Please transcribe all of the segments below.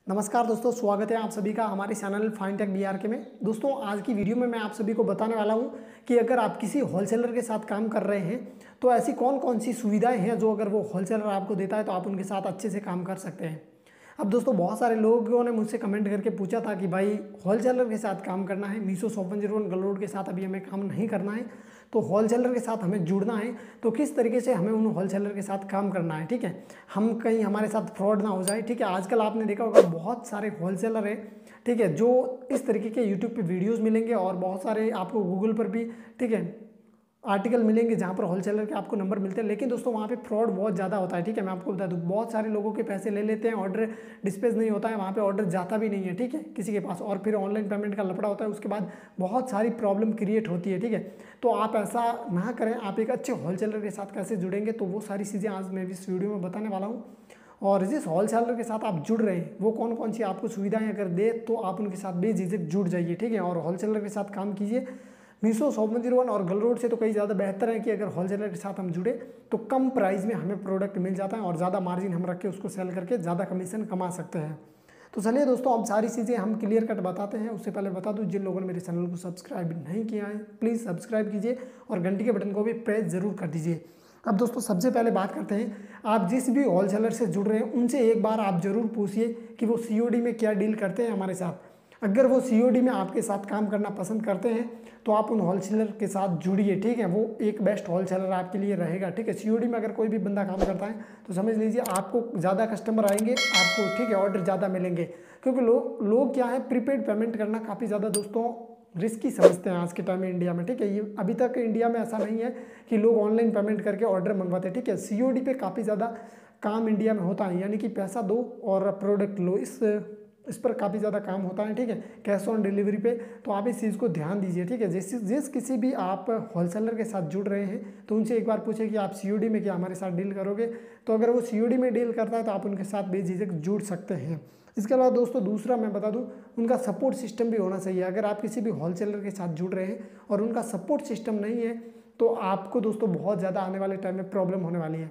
नमस्कार दोस्तों, स्वागत है आप सभी का हमारे चैनल फाइनटेक बीआर के में। दोस्तों, आज की वीडियो में मैं आप सभी को बताने वाला हूं कि अगर आप किसी होलसेलर के साथ काम कर रहे हैं तो ऐसी कौन कौन सी सुविधाएं हैं जो अगर वो होलसेलर आपको देता है तो आप उनके साथ अच्छे से काम कर सकते हैं। अब दोस्तों, बहुत सारे लोगों ने मुझसे कमेंट करके पूछा था कि भाई होलसेलर के साथ काम करना है, मीशो शॉप 101 गलरोड के साथ अभी हमें काम नहीं करना है, तो होलसेलर के साथ हमें जुड़ना है तो किस तरीके से हमें उन होलसेलर के साथ काम करना है। ठीक है, हम कहीं हमारे साथ फ्रॉड ना हो जाए। ठीक है, आजकल आपने देखा होगा बहुत सारे होलसेलर हैं, ठीक है, जो इस तरीके के यूट्यूब पे वीडियोस मिलेंगे और बहुत सारे आपको गूगल पर भी, ठीक है, आर्टिकल मिलेंगे जहाँ पर होलसेलर के आपको नंबर मिलते हैं। लेकिन दोस्तों, वहाँ पे फ्रॉड बहुत ज़्यादा होता है। ठीक है, मैं आपको बता दूँ, बहुत सारे लोगों के पैसे ले लेते हैं, ऑर्डर डिस्पैच नहीं होता है, वहाँ पे ऑर्डर जाता भी नहीं है, ठीक है, किसी के पास, और फिर ऑनलाइन पेमेंट का लफड़ा होता है, उसके बाद बहुत सारी प्रॉब्लम क्रिएट होती है। ठीक है, तो आप ऐसा ना करें। आप एक अच्छे होलसेलर के साथ कैसे जुड़ेंगे, तो वो सारी चीज़ें आज मैं इस वीडियो में बताने वाला हूँ। और जिस होलसेलर के साथ आप जुड़ रहे हैं वो कौन कौन सी आपको सुविधाएं अगर दे तो आप उनके साथ बेझिझक जुड़ जाइए। ठीक है, और होलसेलर के साथ काम कीजिए। मीशो शॉप 101 और गलरोड से तो कहीं ज़्यादा बेहतर है कि अगर होलसेलर के साथ हम जुड़े तो कम प्राइस में हमें प्रोडक्ट मिल जाता है और ज़्यादा मार्जिन हम रख के उसको सेल करके ज़्यादा कमीशन कमा सकते हैं। तो चलिए दोस्तों, अब सारी चीज़ें हम क्लियर कट बताते हैं। उससे पहले बता दूं, जिन लोगों ने मेरे चैनल को सब्सक्राइब नहीं किया है प्लीज़ सब्सक्राइब कीजिए और घंटी के बटन को भी प्रेस जरूर कर दीजिए। अब दोस्तों, सबसे पहले बात करते हैं, आप जिस भी होलसेलर से जुड़ रहे हैं उनसे एक बार आप जरूर पूछिए कि वो सीओडी में क्या डील करते हैं हमारे साथ। अगर वो सीओडी में आपके साथ काम करना पसंद करते हैं तो आप उन होलसेलर के साथ जुड़िए। ठीक है, वो एक बेस्ट होलसेलर आपके लिए रहेगा। ठीक है, सीओडी में अगर कोई भी बंदा काम करता है तो समझ लीजिए आपको ज़्यादा कस्टमर आएंगे, आपको, ठीक है, ऑर्डर ज़्यादा मिलेंगे। क्योंकि लोग क्या है, प्रीपेड पेमेंट करना काफ़ी ज़्यादा दोस्तों रिस्की समझते हैं आज के टाइम में इंडिया में। ठीक है, ये अभी तक इंडिया में ऐसा नहीं है कि लोग ऑनलाइन पेमेंट करके ऑर्डर मंगवाते हैं। ठीक है, सीओडी पे काफ़ी ज़्यादा काम इंडिया में होता है, यानी कि पैसा दो और प्रोडक्ट लो, इस पर काफ़ी ज़्यादा काम होता है। ठीक है, कैश ऑन डिलीवरी पे, तो आप इस चीज़ को ध्यान दीजिए। ठीक है, जिस किसी भी आप होलसेलर के साथ जुड़ रहे हैं तो उनसे एक बार पूछे कि आप सीओडी में क्या हमारे साथ डील करोगे। तो अगर वो सीओडी में डील करता है तो आप उनके साथ बेझिझक जुड़ सकते हैं। इसके अलावा दोस्तों, दूसरा मैं बता दूं, उनका सपोर्ट सिस्टम भी होना चाहिए। अगर आप किसी भी होलसेलर के साथ जुड़ रहे हैं और उनका सपोर्ट सिस्टम नहीं है तो आपको दोस्तों बहुत ज़्यादा आने वाले टाइम में प्रॉब्लम होने वाली है।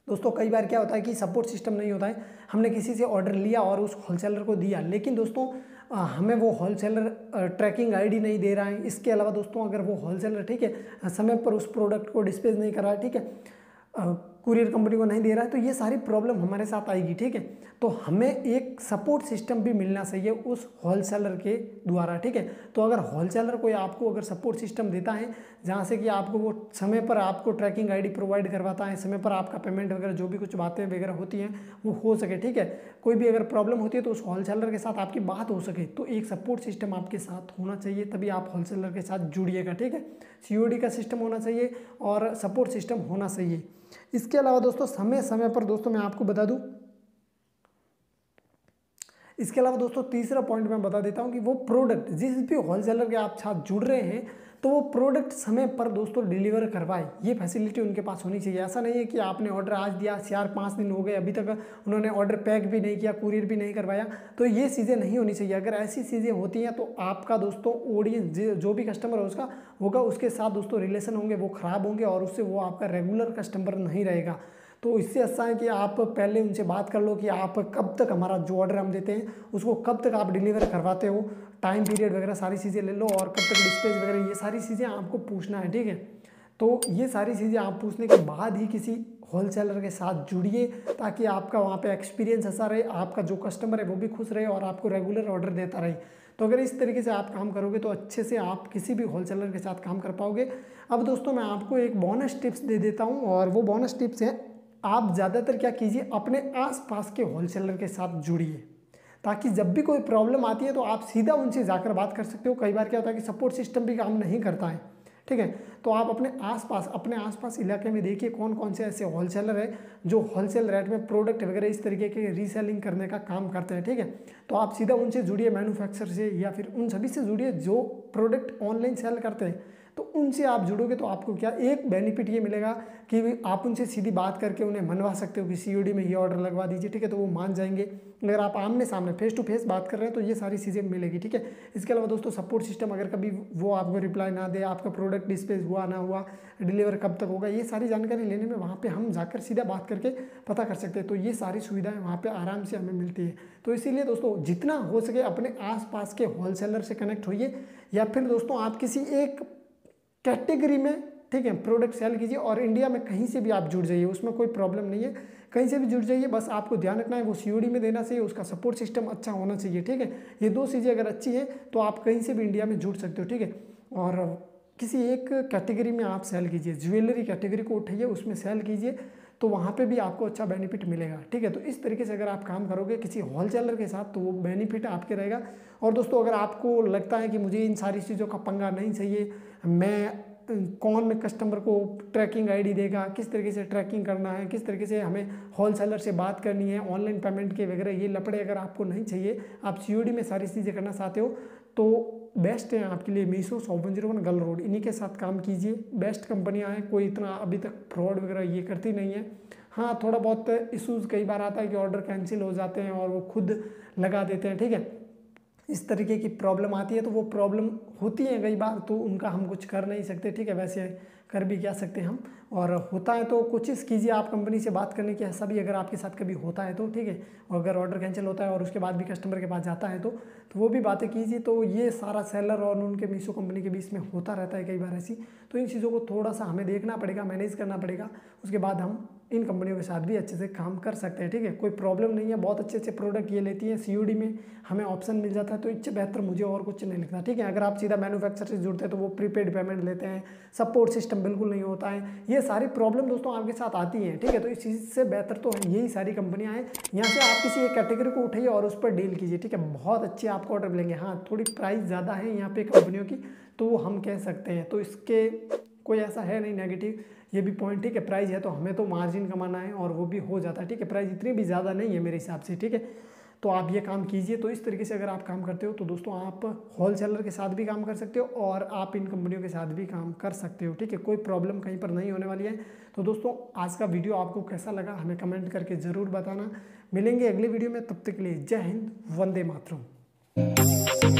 दोस्तों, कई बार क्या होता है कि सपोर्ट सिस्टम नहीं होता है, हमने किसी से ऑर्डर लिया और उस होलसेलर को दिया, लेकिन दोस्तों हमें वो होलसेलर ट्रैकिंग आईडी नहीं दे रहा है। इसके अलावा दोस्तों, अगर वो होलसेलर, ठीक है, समय पर उस प्रोडक्ट को डिस्पैच नहीं कर रहा है, ठीक है, कुरियर कंपनी को नहीं दे रहा है, तो ये सारी प्रॉब्लम हमारे साथ आएगी। ठीक है, तो हमें एक सपोर्ट सिस्टम भी मिलना चाहिए उस होलसेलर के द्वारा। ठीक है, तो अगर होलसेलर कोई आपको अगर सपोर्ट सिस्टम देता है जहाँ से कि आपको वो समय पर आपको ट्रैकिंग आईडी प्रोवाइड करवाता है, समय पर आपका पेमेंट वगैरह जो भी कुछ बातें वगैरह होती हैं वो हो सके। ठीक है, कोई भी अगर प्रॉब्लम होती है तो उस होलसेलर के साथ आपकी बात हो सके, तो एक सपोर्ट सिस्टम आपके साथ होना चाहिए, तभी आप होलसेलर के साथ जुड़िएगा। ठीक है, सीओडी का सिस्टम होना चाहिए और सपोर्ट सिस्टम होना चाहिए। इसके अलावा दोस्तों, समय समय पर दोस्तों मैं आपको बता दूं, इसके अलावा दोस्तों तीसरा पॉइंट मैं बता देता हूं कि वो प्रोडक्ट जिस भी होलसेलर के आप साथ जुड़ रहे हैं तो वो प्रोडक्ट समय पर दोस्तों डिलीवर करवाए, ये फैसिलिटी उनके पास होनी चाहिए। ऐसा नहीं है कि आपने ऑर्डर आज दिया, 4-5 दिन हो गए, अभी तक उन्होंने ऑर्डर पैक भी नहीं किया, कुरियर भी नहीं करवाया, तो ये चीज़ें नहीं होनी चाहिए। अगर ऐसी चीज़ें होती हैं तो आपका दोस्तों ऑडियंस जो भी कस्टमर उसका होगा उसके साथ दोस्तों रिलेशन होंगे वो ख़राब होंगे और उससे वो आपका रेगुलर कस्टमर नहीं रहेगा। तो इससे अच्छा है कि आप पहले उनसे बात कर लो कि आप कब तक हमारा जो ऑर्डर हम देते हैं उसको कब तक आप डिलीवर करवाते हो, टाइम पीरियड वगैरह सारी चीज़ें ले लो, और कब तक डिस्पैच वगैरह, ये सारी चीज़ें आपको पूछना है। ठीक है, तो ये सारी चीज़ें आप पूछने के बाद ही किसी होलसेलर के साथ जुड़िए, ताकि आपका वहाँ पे एक्सपीरियंस ऐसा रहे, आपका जो कस्टमर है वो भी खुश रहे और आपको रेगुलर ऑर्डर देता रहे। तो अगर इस तरीके से आप काम करोगे तो अच्छे से आप किसी भी होलसेलर के साथ काम कर पाओगे। अब दोस्तों, मैं आपको एक बोनस टिप्स दे देता हूँ, और वो बोनस टिप्स है, आप ज़्यादातर क्या कीजिए, अपने आसपास के होलसेलर के साथ जुड़िए, ताकि जब भी कोई प्रॉब्लम आती है तो आप सीधा उनसे जाकर बात कर सकते हो। कई बार क्या होता है कि सपोर्ट सिस्टम भी काम नहीं करता है। ठीक है, तो आप अपने आसपास इलाके में देखिए कौन कौन से ऐसे होलसेलर है जो होलसेल रेट में प्रोडक्ट वगैरह इस तरीके के रीसेलिंग करने का काम करते हैं। ठीक है, तो आप सीधा उनसे जुड़िए, मैन्युफैक्चरर से, या फिर उन सभी से जुड़िए जो प्रोडक्ट ऑनलाइन सेल करते हैं। तो उनसे आप जुड़ोगे तो आपको क्या एक बेनिफिट ये मिलेगा कि आप उनसे सीधी बात करके उन्हें मनवा सकते हो कि COD में ये ऑर्डर लगवा दीजिए, ठीक है, तो वो मान जाएंगे। अगर आप आमने सामने फेस टू फेस बात कर रहे हैं तो ये सारी चीज़ें मिलेगी, ठीक है। इसके अलावा दोस्तों सपोर्ट सिस्टम, अगर कभी वो आपको रिप्लाई ना दे, आपका प्रोडक्ट डिस्पैच हुआ ना हुआ, डिलीवर कब तक होगा, ये सारी जानकारी लेने में वहाँ पे हम जाकर सीधा बात करके पता कर सकते हैं। तो ये सारी सुविधाएं वहाँ पे आराम से हमें मिलती है। तो इसीलिए दोस्तों जितना हो सके अपने आसपास के होलसेलर से कनेक्ट होइए, या फिर दोस्तों आप किसी एक कैटेगरी में, ठीक है, प्रोडक्ट सेल कीजिए और इंडिया में कहीं से भी आप जुड़ जाइए, उसमें कोई प्रॉब्लम नहीं है, कहीं से भी जुड़ जाइए। बस आपको ध्यान रखना है वो COD में देना चाहिए, उसका सपोर्ट सिस्टम अच्छा होना चाहिए, ठीक है। ये दो चीज़ें अगर अच्छी है तो आप कहीं से भी इंडिया में जुड़ सकते हो, ठीक है। और किसी एक कैटेगरी में आप सेल कीजिए, ज्वेलरी कैटेगरी को उठाइए, उसमें सेल कीजिए, तो वहाँ पे भी आपको अच्छा बेनिफिट मिलेगा, ठीक है। तो इस तरीके से अगर आप काम करोगे किसी होलसेलर के साथ तो वो बेनिफिट आपके रहेगा। और दोस्तों अगर आपको लगता है कि मुझे इन सारी चीज़ों का पंगा नहीं चाहिए, मैं कौन कस्टमर को ट्रैकिंग ID देगा, किस तरीके से ट्रैकिंग करना है, किस तरीके से हमें होलसेलर से बात करनी है, ऑनलाइन पेमेंट के वगैरह ये लपड़े अगर आपको नहीं चाहिए, आप COD में सारी चीज़ें करना चाहते हो, तो बेस्ट है आपके लिए मीशो, शॉप 101 गर्ल रोड, इन्हीं के साथ काम कीजिए। बेस्ट कंपनियां हैं, कोई इतना अभी तक फ्रॉड वगैरह ये करती नहीं है। हाँ, थोड़ा बहुत इशूज़ कई बार आता है कि ऑर्डर कैंसिल हो जाते हैं और वो खुद लगा देते हैं, ठीक है। इस तरीके की प्रॉब्लम आती है, तो वो प्रॉब्लम होती है कई बार, तो उनका हम कुछ कर नहीं सकते, ठीक है। वैसे कर भी क्या सकते हैं हम, और होता है तो कोशिश कीजिए आप कंपनी से बात करने की, ऐसा भी अगर आपके साथ कभी होता है तो, ठीक है। और अगर ऑर्डर कैंसिल होता है और उसके बाद भी कस्टमर के पास जाता है तो वो भी बातें कीजिए। तो ये सारा सेलर और उनके मीशो कंपनी के बीच में होता रहता है कई बार ऐसी, तो इन चीज़ों को थोड़ा सा हमें देखना पड़ेगा, मैनेज करना पड़ेगा, उसके बाद हम इन कंपनियों के साथ भी अच्छे से काम कर सकते हैं, ठीक है। कोई प्रॉब्लम नहीं है, बहुत अच्छे अच्छे प्रोडक्ट ये लेती हैं, COD में हमें ऑप्शन मिल जाता है, तो इससे बेहतर मुझे और कुछ नहीं लगता, ठीक है। अगर आप सीधा मैन्युफैक्चर से जुड़ते हैं तो वो प्रीपेड पेमेंट लेते हैं, सपोर्ट सिस्टम बिल्कुल नहीं होता है, ये सारी प्रॉब्लम दोस्तों आपके साथ आती हैं, ठीक है। तो इस चीज़ से बेहतर तो यही सारी कंपनियां हैं, यहाँ से आप किसी एक कैटेगरी को उठाइए और उस पर डील कीजिए, ठीक है। बहुत अच्छे आपको ऑर्डर मिलेंगे। हाँ, थोड़ी प्राइस ज़्यादा है यहाँ पे कंपनियों की, तो वो हम कह सकते हैं, तो इसके कोई ऐसा है नहीं नेगेटिव, ये भी पॉइंट, ठीक है। प्राइस है तो हमें तो मार्जिन कमाना है और वो भी हो जाता है, ठीक है। प्राइस इतनी भी ज़्यादा नहीं है मेरे हिसाब से, ठीक है। तो आप ये काम कीजिए। तो इस तरीके से अगर आप काम करते हो तो दोस्तों आप होलसेलर के साथ भी काम कर सकते हो और आप इन कंपनियों के साथ भी काम कर सकते हो, ठीक है। कोई प्रॉब्लम कहीं पर नहीं होने वाली है। तो दोस्तों आज का वीडियो आपको कैसा लगा हमें कमेंट करके ज़रूर बताना। मिलेंगे अगली वीडियो में, तब तक के लिए जय हिंद, वंदे मातरम।